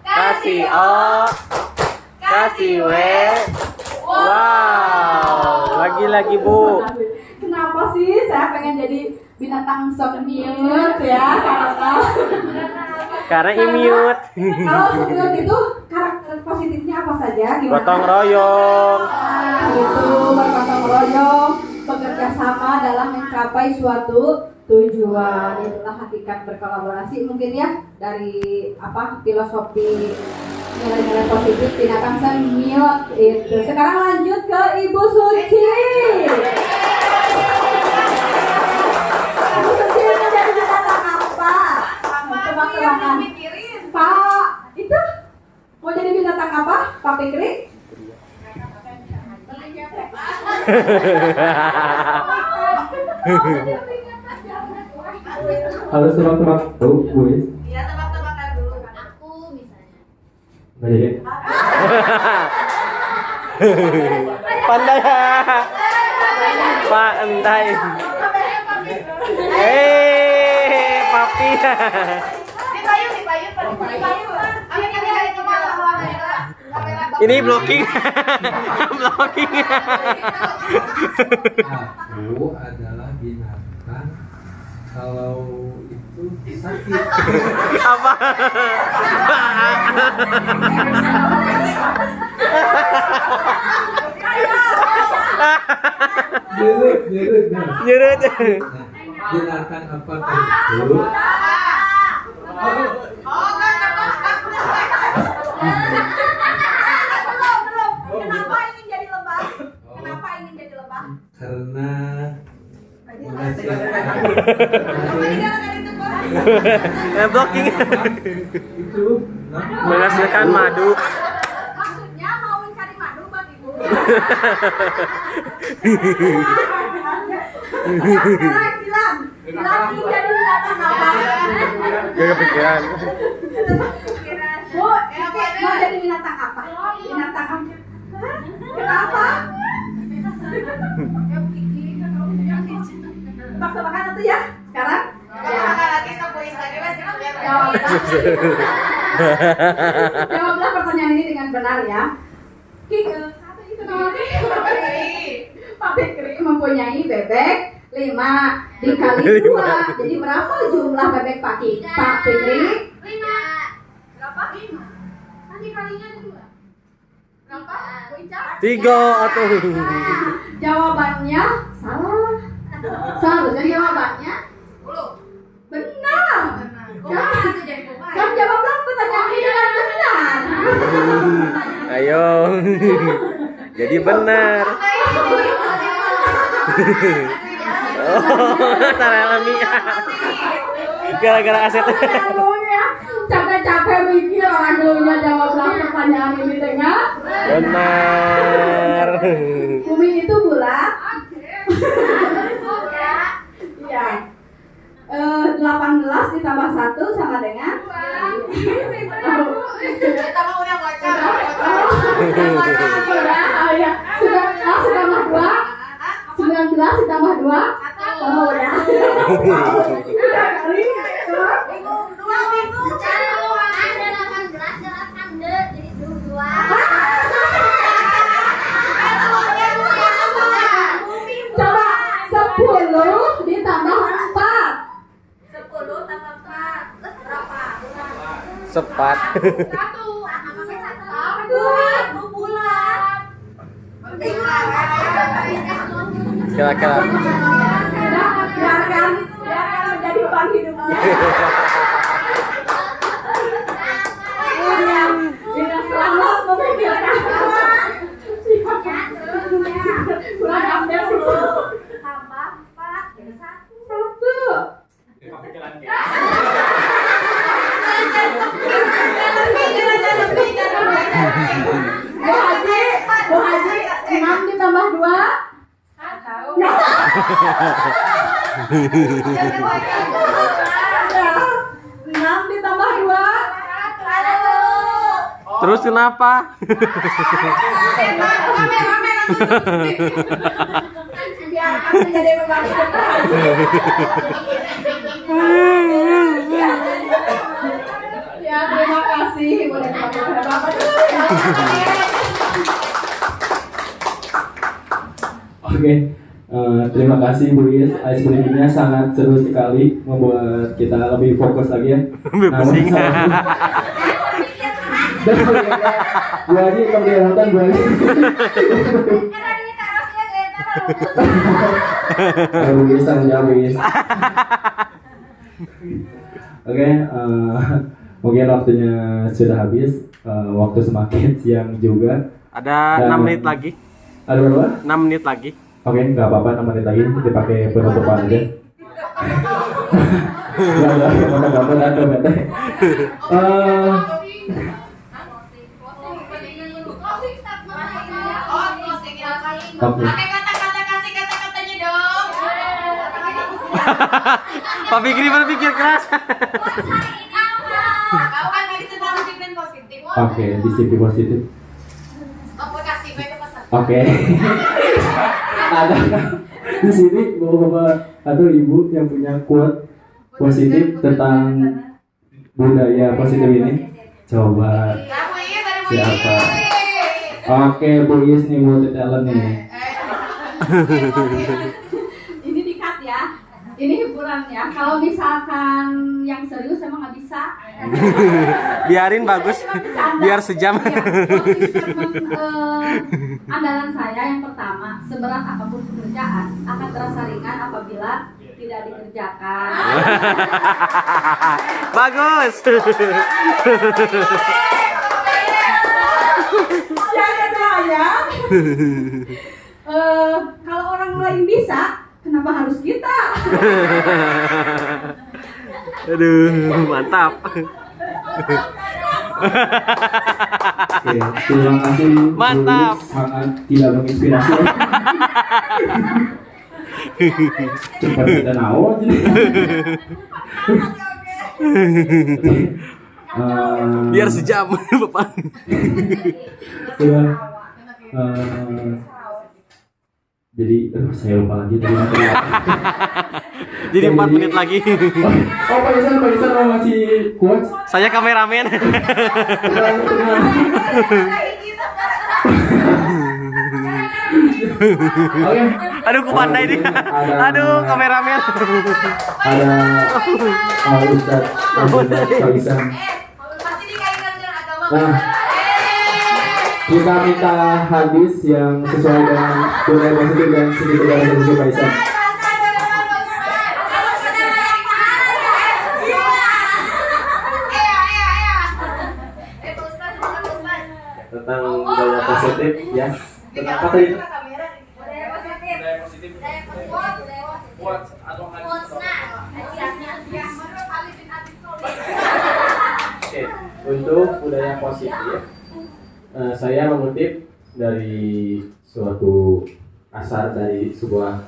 Kasih O. Kasih W. Wow. Lagi-lagi Bu. Kenapa sih saya pengen jadi binatang semut ya? Karena imut. Kalau semut itu karakter positifnya apa saja? Gimana? Gotong royong. Itu bergotong royong, bekerja sama dalam mencapai suatu tujuan. Itulah hakikat berkolaborasi mungkin ya, dari filosofi nilai-nilai positif binatang semut itu. Sekarang lanjut ke Ibu Suci. Ibu Suci mau jadi binatang apa? Tebak-tebakan. Pak, itu mau jadi binatang apa? Pak Fikri? Harus tebak-tebak. Tuh, Bu. Iya, tebak-tebakan. Nggak jadi. Pandai. Pandai. Papi. Ini blocking. Blocking. Aku adalah binatang. Kalau itu sakit. Apa? Nyerut. Nyerut. Binatang apakah itu? Karena Blocking. itu Menghasilkan madu. Maksudnya mau mencari madu buat ibu. Bilang jadi binatang apa? Gak kepikiran. Bu, mau jadi binatang apa? Binatang apa? Kenapa? Tebak-tebakan itu ya sekarang? Jawablah pertanyaan ini dengan benar ya. Pak Fikri mempunyai bebek 5 dikali 2. Jadi berapa jumlah bebek Pak Fikri? 5. Berapa? 5. Nanti kalinya ada 2. Berapa? 3 atau Jawabannya salah. Seharusnya jawabannya 10. Benar. Kan jawablah pertanyaan ini dengan benar. ayo. Jadi benar. Oh, tarelami. Gara-gara aset. Capek-capek mikir orang dulunya jawablah pertanyaan ini dengan Benar. bumi itu bulat. Iya. 18 ditambah 1 sama dengan 19 ditambah 2 sama udah. Coba 10 ditambah 4. 10 tambah 4 berapa? Sepat. 1 bulan. Kira-kira. Biarkan menjadi beban hidupnya. Tidak selalu memikirkan. Kurang update itu. Tambah 4 jadi 1. Bu Haji, 6 ditambah 2 6 ditambah 2 Terus kenapa? biarkan menjadi beban hidup ya, terima kasih. Boleh dipakai Bapak dulu ya. Oke, terima kasih Bu Is. Ice breaking-nya sangat seru sekali, membuat kita lebih fokus lagi ya. Pusing. Dan Bu Haji kemudian nonton Bu Haji. Bu Is tanggung jawab Bu Is. Oke, mungkin waktunya sudah habis. Waktu semakin siang juga. Ada 6 menit lagi. Ada berapa? 6 menit lagi. Oke, nggak apa-apa, 6 menit lagi dipakai penutupan aja. Nggak apa-apa, atau bete. Oke. Kata-katanya dong. Pak Fikri berpikir keras. Kau kan tadi tentang positif dan positif. Oke, disiplin positif. Oh, kasih gue itu pesan. Oke. Ada di sini bapak-bapak atau ibu yang punya quote positif tentang budaya positif ini? Coba Nah, Bu Iya dari Bu siapa? Iya. Oke, Bu Is nih multi talent nih. Ini di-cut ya. Ini hiburan ya. Kalau misalkan yang serius emang nggak bisa. Biarin bagus. Biar sejam. Ya, andalan saya yang pertama, seberat apapun pekerjaan akan terasa ringan apabila tidak dikerjakan. Bagus. Yang kedua, kalau orang lain bisa, kenapa harus kita? Aduh, mantap. Oke, terima kasih. Mantap. Bu Is, sangat tidak menginspirasi. Cepat kita naon. Biar sejam, Bapak. Iya. Jadi saya lupa lagi tadi materi apa. Jadi 4 menit lagi. Oh, Pak Isan mau ngasih quotes. Saya kameramen. Oke. Aduh, ku pandai nih. Aduh, kameramen. Ada Ustaz Pak Isan. Pasti dikaitkan dengan agama. Nah, kita minta hadis yang sesuai dengan budaya positif dan sedikit dari sisi Pak Isan. Tentang budaya positif ya. Tentang apa tadi? Oke, untuk budaya positif, saya mengutip dari suatu asar dari sebuah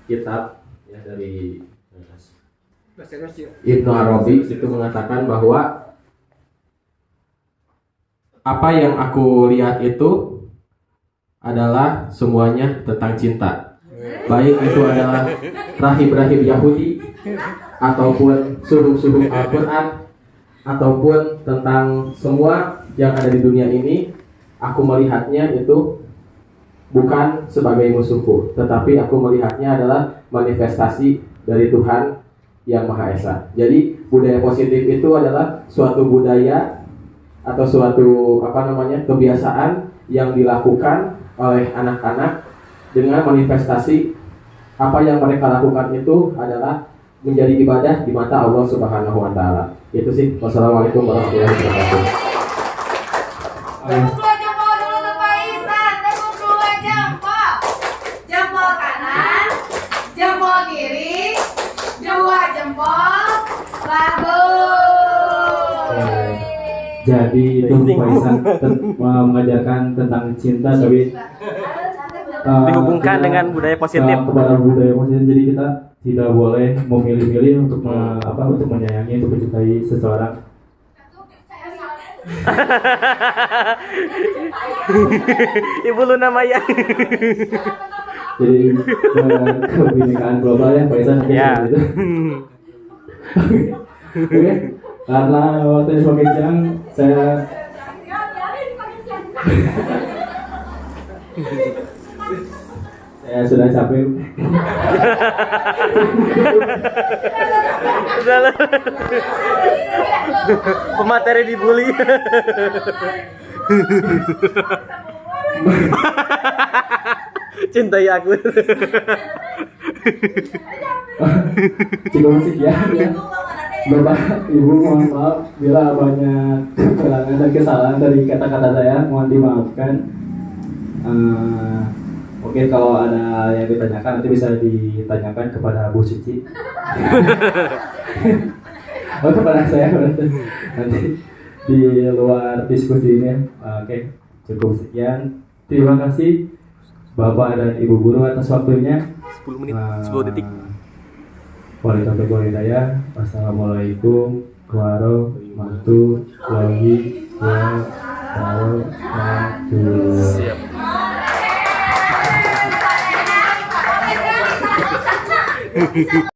kitab ya dari Ibnu Arabi itu mengatakan bahwa apa yang aku lihat itu adalah semuanya tentang cinta. Baik itu adalah rahib-rahib Yahudi ataupun suruh-suruh Al-Quran ataupun tentang semua yang ada di dunia ini, aku melihatnya itu bukan sebagai musuhku, tetapi aku melihatnya adalah manifestasi dari Tuhan yang Maha Esa. Jadi budaya positif itu adalah suatu budaya atau suatu kebiasaan yang dilakukan oleh anak-anak dengan manifestasi apa yang mereka lakukan itu adalah menjadi ibadah di mata Allah Subhanahu wa taala. Itu sih. Wassalamualaikum warahmatullahi wabarakatuh. Tepuk dua jempol dulu untuk Pak Isan. Tepuk dua jempol. Jempol kanan, jempol kiri, dua jempol. Bagus. Jadi itu Pak Isan mengajarkan tentang cinta tapi Dihubungkan dengan budaya positif. Kepada budaya positif. Jadi kita tidak boleh memilih-milih untuk untuk menyayangi, untuk mencintai seseorang. Ibu Luna Maya. Jadi kebinekaan global ya Pak Isan. Ya. Gitu. Oke, karena waktunya semakin siang, saya sudah capek. Udah lah. Pemateri dibully. Cintai aku. Cukup sekian ya. Bapak, Ibu, mohon maaf bila banyak kekurangan dan kesalahan dari kata-kata saya, mohon dimaafkan. Mungkin kalau ada yang ditanyakan nanti bisa ditanyakan kepada Bu Suci. Oh, kepada saya nanti di luar diskusi ini. Oke, cukup sekian. Terima kasih Bapak dan Ibu guru atas waktunya. 10 menit, 10 detik. Wassalamualaikum warahmatullahi wabarakatuh. warahmatullahi wabarakatuh. Siap.